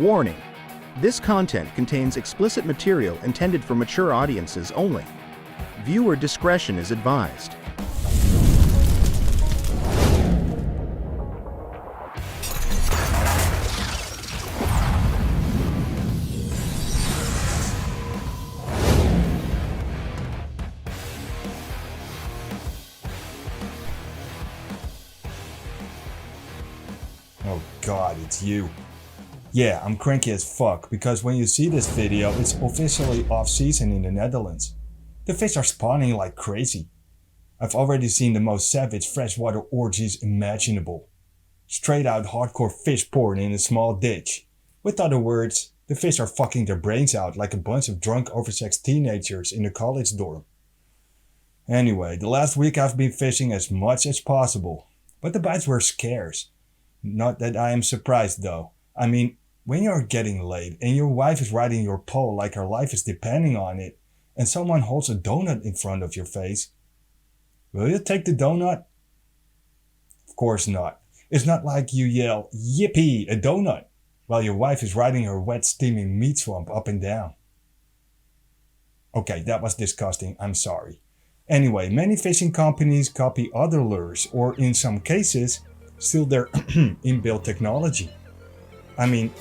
Warning: this content contains explicit material intended for mature audiences only. Viewer discretion is advised. Oh god, it's you. Yeah, I'm cranky as fuck because when you see this video, it's officially off-season in the Netherlands. The fish are spawning like crazy. I've already seen the most savage freshwater orgies imaginable. Straight out hardcore fish porn in a small ditch. With other words, the fish are fucking their brains out like a bunch of drunk oversexed teenagers in a college dorm. Anyway, the last week I've been fishing as much as possible, but the bites were scarce. Not that I am surprised though. I mean, when you're getting laid and your wife is riding your pole like her life is depending on it, and someone holds a donut in front of your face, will you take the donut? Of course not. It's not like you yell, "Yippee, a donut," while your wife is riding her wet steaming meat swamp up and down. Okay, that was disgusting, I'm sorry. Anyway, many fishing companies copy other lures or in some cases, steal their inbuilt technology. I mean,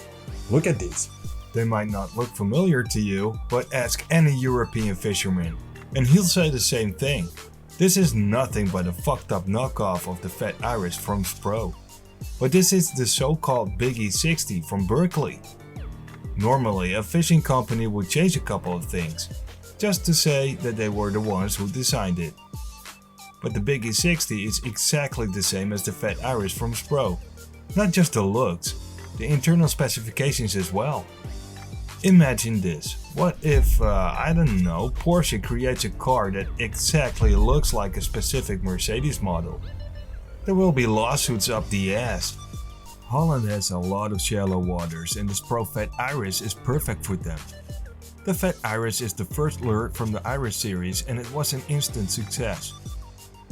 look at these. They might not look familiar to you, but ask any European fisherman, and he'll say the same thing. This is nothing but a fucked up knockoff of the Fat Iris from SPRO. But this is the so-called Biggie 60 from Berkely. Normally, a fishing company would change a couple of things, just to say that they were the ones who designed it. But the Biggie 60 is exactly the same as the Fat Iris from SPRO. Not just the looks, the internal specifications as well. Imagine this, what if, I don't know, Porsche creates a car that exactly looks like a specific Mercedes model? There will be lawsuits up the ass. Holland has a lot of shallow waters and the SPRO Fat Iris is perfect for them. The Fat Iris is the first lure from the Iris series and it was an instant success.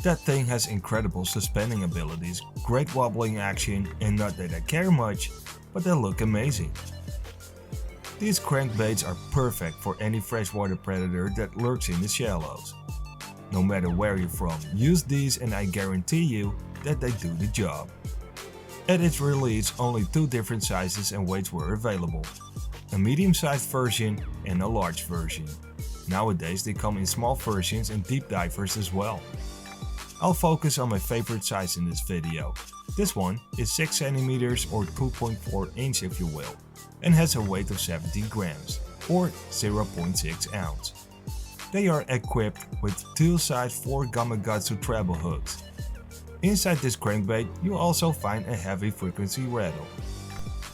That thing has incredible suspending abilities, great wobbling action, and not that I care much, but they look amazing. These crankbaits are perfect for any freshwater predator that lurks in the shallows. No matter where you're from, use these and I guarantee you that they do the job. At its release, only 2 different sizes and weights were available. A medium-sized version and a large version. Nowadays they come in small versions and deep divers as well. I'll focus on my favorite size in this video. This one is 6 cm or 2.4 inch if you will, and has a weight of 17 grams or 0.6 ounce. They are equipped with 2 size 4 Gamakatsu treble hooks. Inside this crankbait you also find a heavy frequency rattle.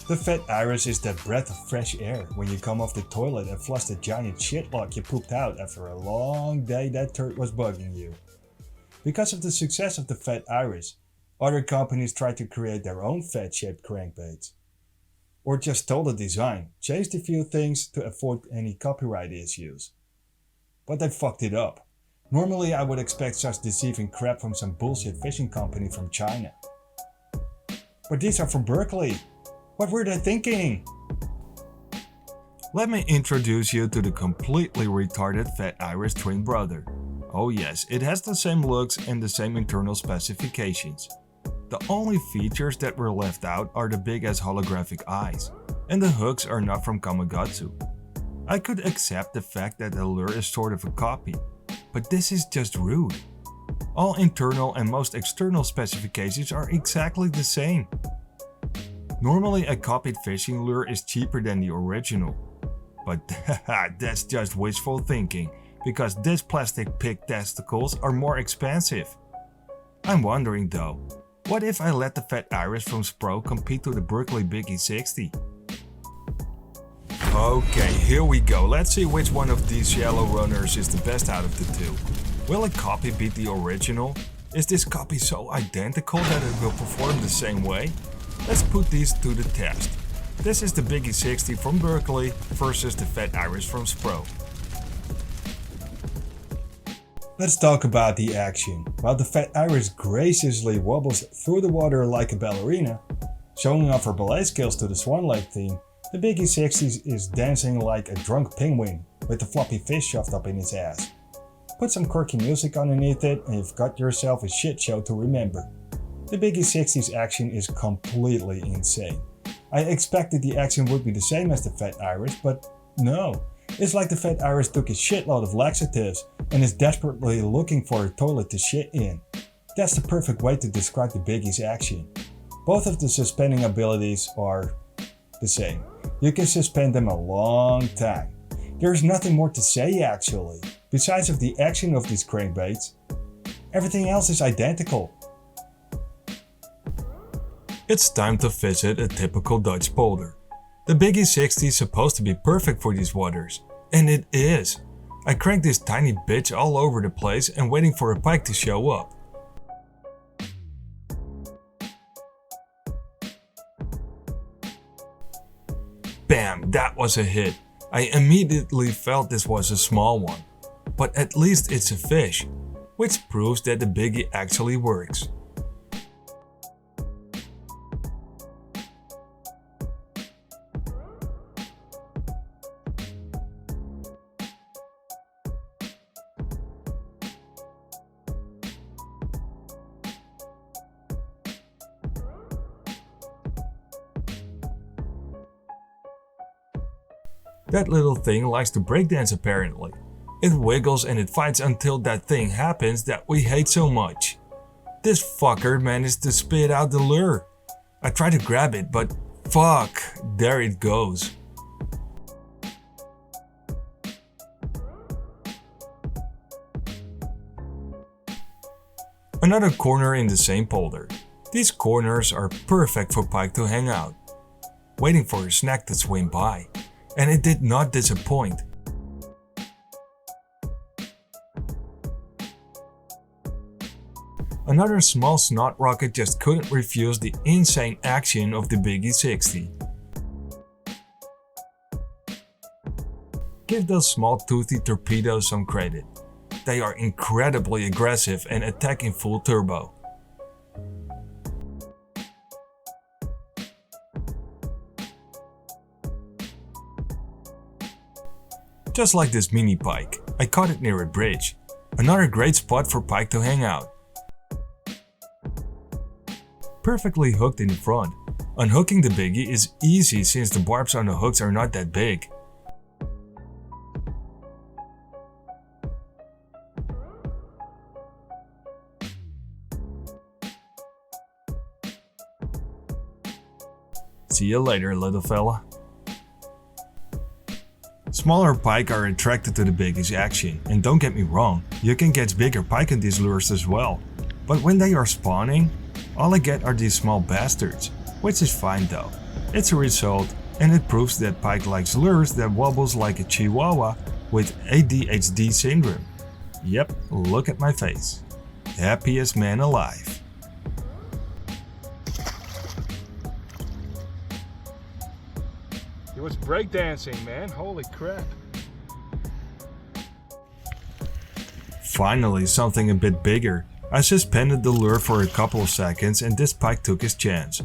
The Fat Iris is that breath of fresh air when you come off the toilet and flush the giant shitlock you pooped out after a long day that turd was bugging you. Because of the success of the Fat Iris, other companies tried to create their own fat-shaped crankbaits. Or just stole the design, changed a few things to avoid any copyright issues. But they fucked it up. Normally I would expect such deceiving crap from some bullshit fishing company from China. But these are from Berkely. What were they thinking? Let me introduce you to the completely retarded Fat Iris twin brother. Oh yes, it has the same looks and the same internal specifications. The only features that were left out are the big ass holographic eyes, and the hooks are not from Gamakatsu. I could accept the fact that the lure is sort of a copy, but this is just rude. All internal and most external specifications are exactly the same. Normally a copied fishing lure is cheaper than the original, but that's just wishful thinking. Because this plastic pig testicles are more expensive. I'm wondering though, what if I let the Fat Iris from SPRO compete with the Berkely Biggie 60? Okay, here we go. Let's see which one of these shallow runners is the best out of the 2. Will a copy beat the original? Is this copy so identical that it will perform the same way? Let's put these to the test. This is the Biggie 60 from Berkely versus the Fat Iris from SPRO. Let's talk about the action. While the Fat Iris graciously wobbles through the water like a ballerina, showing off her ballet skills to the Swan Lake team, The Biggie 60 is dancing like a drunk penguin with a floppy fish shoved up in his ass. Put some quirky music underneath it and you've got yourself a shit show to remember. The Biggie 60's action is completely insane. I expected the action would be the same as the Fat Iris, but no. It's like the Fat Iris took a shitload of laxatives and is desperately looking for a toilet to shit in. That's the perfect way to describe the Biggie's action. Both of the suspending abilities are the same. You can suspend them a long time. There's nothing more to say actually, besides of the action of these crankbaits. Everything else is identical. It's time to visit a typical Dutch polder. The Biggie 60 is supposed to be perfect for these waters, and it is. I cranked this tiny bitch all over the place and waiting for a pike to show up. Bam, that was a hit. I immediately felt this was a small one, but at least it's a fish, which proves that the Biggie actually works. That little thing likes to breakdance apparently. It wiggles and it fights until that thing happens that we hate so much. This fucker managed to spit out the lure. I tried to grab it, but fuck, there it goes. Another corner in the same polder. These corners are perfect for pike to hang out, waiting for a snack to swim by. And it did not disappoint. Another small snot rocket just couldn't refuse the insane action of the Biggie 60. Give those small toothy torpedoes some credit. They are incredibly aggressive and attack in full turbo. Just like this mini pike, I caught it near a bridge. Another great spot for pike to hang out. Perfectly hooked in the front. Unhooking the Biggie is easy since the barbs on the hooks are not that big. See you later, little fella. Smaller pike are attracted to the Biggie's action, and don't get me wrong, you can catch bigger pike in these lures as well. But when they are spawning, all I get are these small bastards, which is fine though. It's a result, and it proves that pike likes lures that wobbles like a chihuahua with ADHD syndrome. Yep, look at my face. Happiest man alive. It was breakdancing, man. Holy crap. Finally, something a bit bigger. I suspended the lure for a couple of seconds and this pike took his chance.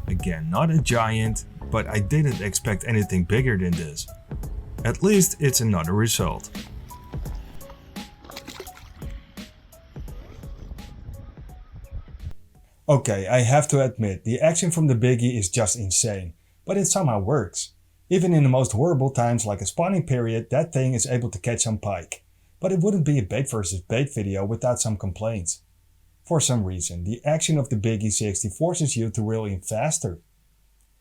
Again, not a giant, but I didn't expect anything bigger than this. At least it's another result. Okay, I have to admit, the action from the Biggie is just insane, but it somehow works. Even in the most horrible times like a spawning period, that thing is able to catch some pike. But it wouldn't be a BaitVSBait video without some complaints. For some reason, the action of the Biggie 60 forces you to reel in faster.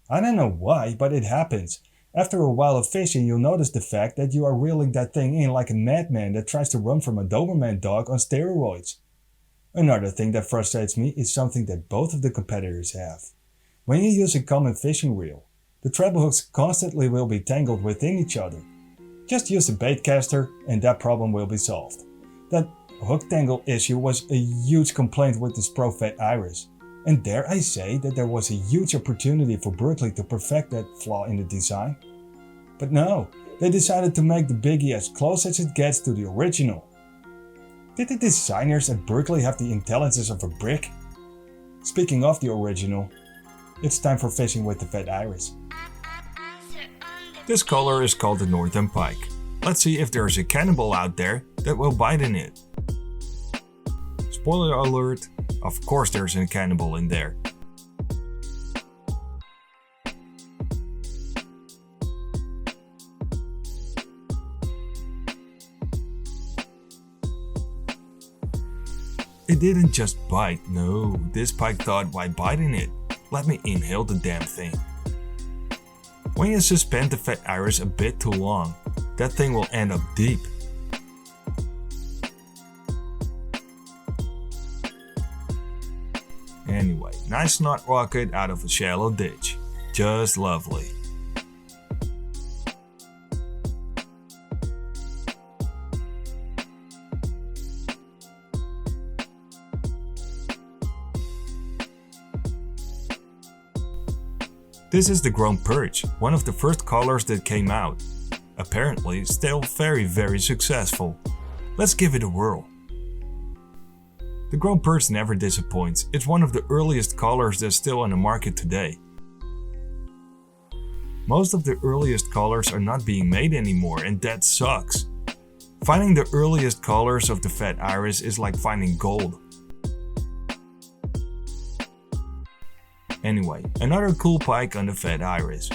I don't know why, but it happens. After a while of fishing, you'll notice the fact that you are reeling that thing in like a madman that tries to run from a Doberman dog on steroids. Another thing that frustrates me is something that both of the competitors have. When you use a common fishing reel, the treble hooks constantly will be tangled within each other. Just use a bait caster and that problem will be solved. That hook tangle issue was a huge complaint with the SPRO Fat Iris. And dare I say that there was a huge opportunity for Berkely to perfect that flaw in the design? But no, they decided to make the Biggie as close as it gets to the original. Did the designers at Berkely have the intelligence of a brick? Speaking of the original, it's time for fishing with the Fat Iris. This color is called the northern pike. Let's see if there's a cannibal out there that will bite in it. Spoiler alert, of course there's a cannibal in there. It didn't just bite, no, this pike thought, why biting it? Let me inhale the damn thing. When you suspend the Fat Iris a bit too long, that thing will end up deep. Anyway, nice snot rocket out of a shallow ditch. Just lovely. This is the grown perch, one of the first colors that came out. Apparently still very successful. Let's give it a whirl. The grown perch never disappoints. It's one of the earliest colors that's still on the market today. Most of the earliest colors are not being made anymore, and that sucks. Finding the earliest colors of the Fat Iris is like finding gold. Anyway, another cool pike on the Fat Iris.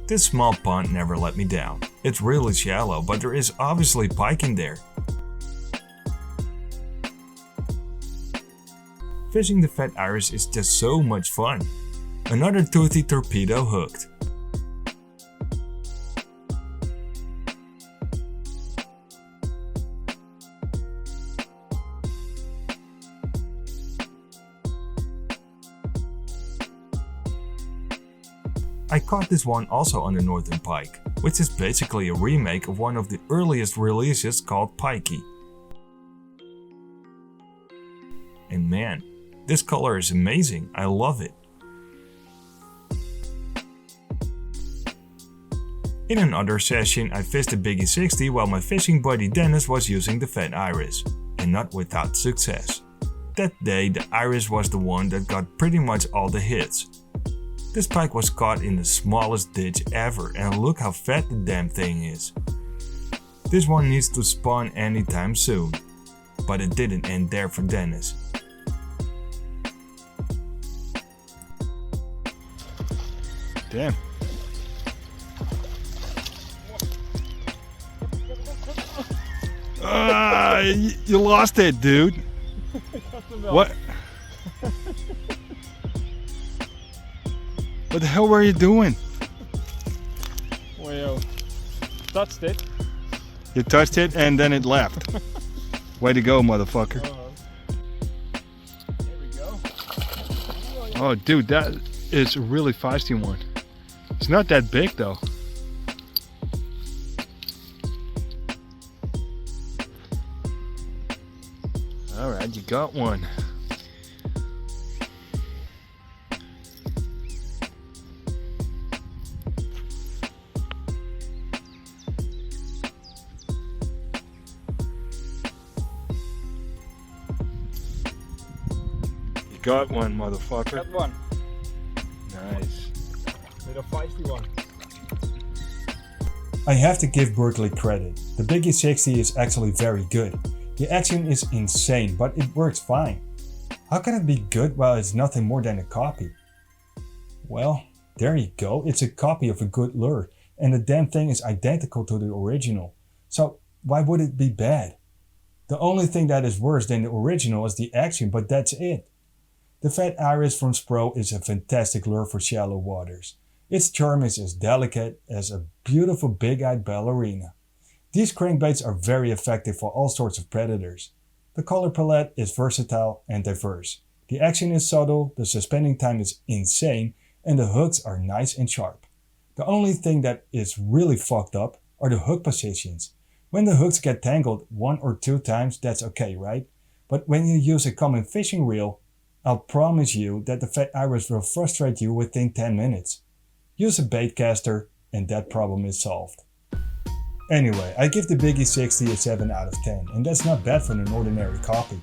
This small pond never let me down. It's really shallow, but there is obviously pike in there. Fishing the Fat Iris is just so much fun. Another toothy torpedo hooked. I caught this one also on the northern pike, which is basically a remake of one of the earliest releases called Pikey. And man, this color is amazing, I love it. In another session I fished the Biggie 60 while my fishing buddy Dennis was using the Fat Iris, and not without success. That day the Iris was the one that got pretty much all the hits. This pike was caught in the smallest ditch ever, and look how fat the damn thing is. This one needs to spawn anytime soon. But it didn't end there for Dennis. Damn. You lost it, dude. What? What the hell were you doing? Well, touched it. You touched it and then it left. Way to go, motherfucker. There we go. Oh, dude, that is a really feisty one. It's not that big, though. All right, you got one. Got one, motherfucker. Got one. Nice. Little feisty one. I have to give Berkely credit. The Biggie 60 is actually very good. The action is insane, but it works fine. How can it be good while it's nothing more than a copy? Well, there you go. It's a copy of a good lure, and the damn thing is identical to the original. So why would it be bad? The only thing that is worse than the original is the action, but that's it. The Fat Iris from SPRO is a fantastic lure for shallow waters. Its charm is as delicate as a beautiful big-eyed ballerina. These crankbaits are very effective for all sorts of predators. The color palette is versatile and diverse. The action is subtle, the suspending time is insane, and the hooks are nice and sharp. The only thing that is really fucked up are the hook positions. When the hooks get tangled 1 or 2 times, that's okay, right? But when you use a common fishing reel, I'll promise you that the Fat Iris will frustrate you within 10 minutes. Use a bait caster and that problem is solved. Anyway, I give the Biggie 60 a 7 out of 10, and that's not bad for an ordinary copy.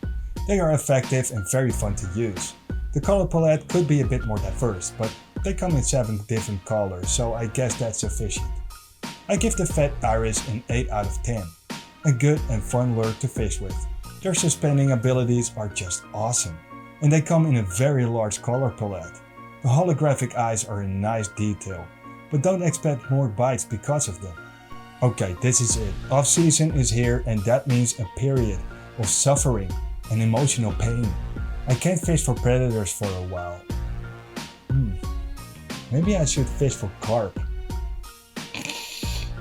They are effective and very fun to use. The color palette could be a bit more diverse, but they come in 7 different colors, so I guess that's sufficient. I give the Fat Iris an 8 out of 10. A good and fun lure to fish with. Their suspending abilities are just awesome, and they come in a very large color palette. The holographic eyes are a nice detail, but don't expect more bites because of them. Okay, this is it. Off-season is here, and that means a period of suffering and emotional pain. I can't fish for predators for a while. Maybe I should fish for carp.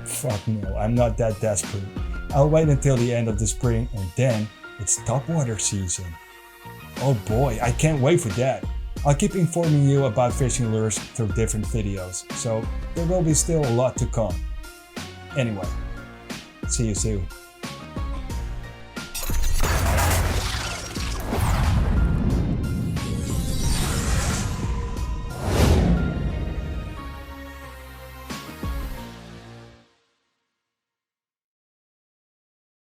Fuck no, I'm not that desperate. I'll wait until the end of the spring and then it's topwater season. Oh boy, I can't wait for that. I'll keep informing you about fishing lures through different videos, so there will be still a lot to come. Anyway, see you soon.